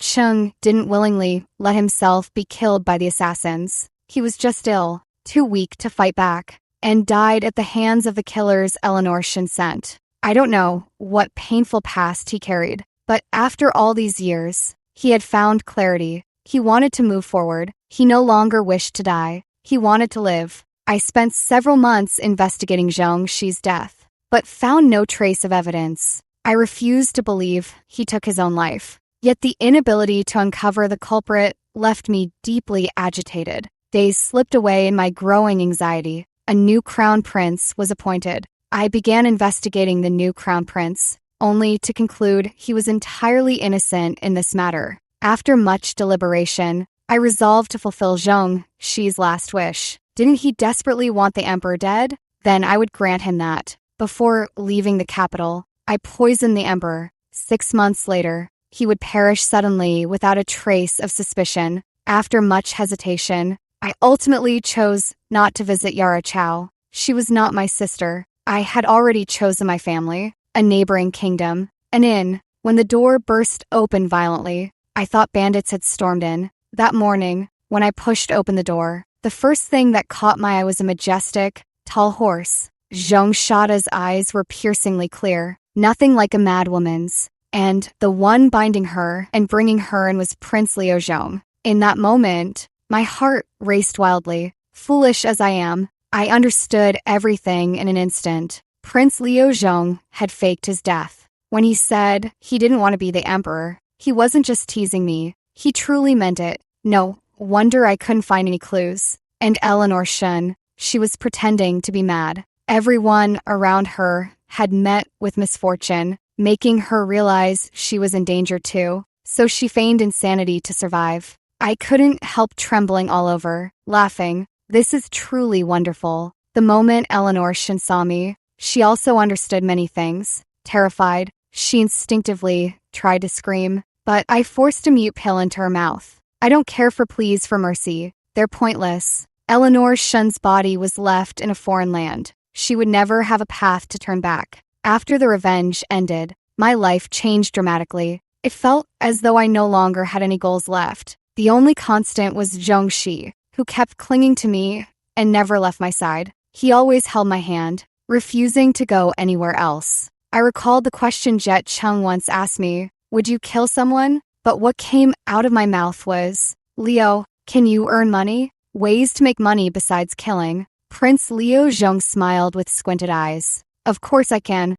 Chung didn't willingly let himself be killed by the assassins. He was just ill, too weak to fight back, and died at the hands of the killers Eleanor Shin sent. I don't know what painful past he carried, but after all these years, he had found clarity. He wanted to move forward. He no longer wished to die. He wanted to live. I spent several months investigating Zhong Shi's death, but found no trace of evidence. I refused to believe he took his own life. Yet the inability to uncover the culprit left me deeply agitated. Days slipped away in my growing anxiety. A new crown prince was appointed. I began investigating the new crown prince, only to conclude he was entirely innocent in this matter. After much deliberation, I resolved to fulfill Zhong Shi's last wish. Didn't he desperately want the emperor dead? Then I would grant him that. Before leaving the capital, I poisoned the emperor. 6 months later, he would perish suddenly without a trace of suspicion. After much hesitation, I ultimately chose not to visit Yara Chow. She was not my sister. I had already chosen my family, a neighboring kingdom, an inn. When the door burst open violently, I thought bandits had stormed in. That morning, when I pushed open the door, the first thing that caught my eye was a majestic, tall horse. Zhong Shada's eyes were piercingly clear, nothing like a madwoman's, and the one binding her and bringing her in was Prince Liu Zhong. In that moment, my heart raced wildly. Foolish as I am, I understood everything in an instant. Prince Liu Zhong had faked his death. When he said he didn't want to be the emperor, he wasn't just teasing me. He truly meant it. No wonder I couldn't find any clues. And Eleanor Shun, she was pretending to be mad. Everyone around her had met with misfortune, making her realize she was in danger too. So she feigned insanity to survive. I couldn't help trembling all over, laughing. This is truly wonderful. The moment Eleanor Shun saw me, she also understood many things. Terrified, she instinctively tried to scream, but I forced a mute pill into her mouth. I don't care for pleas for mercy. They're pointless. Eleanor Shun's body was left in a foreign land. She would never have a path to turn back. After the revenge ended, my life changed dramatically. It felt as though I no longer had any goals left. The only constant was Zhong Shi, who kept clinging to me and never left my side. He always held my hand, refusing to go anywhere else. I recalled the question Jet Chung once asked me, "Would you kill someone?" But what came out of my mouth was, "Leo, can you earn money? Ways to make money besides killing." Prince Liu Zhong smiled with squinted eyes. "Of course I can.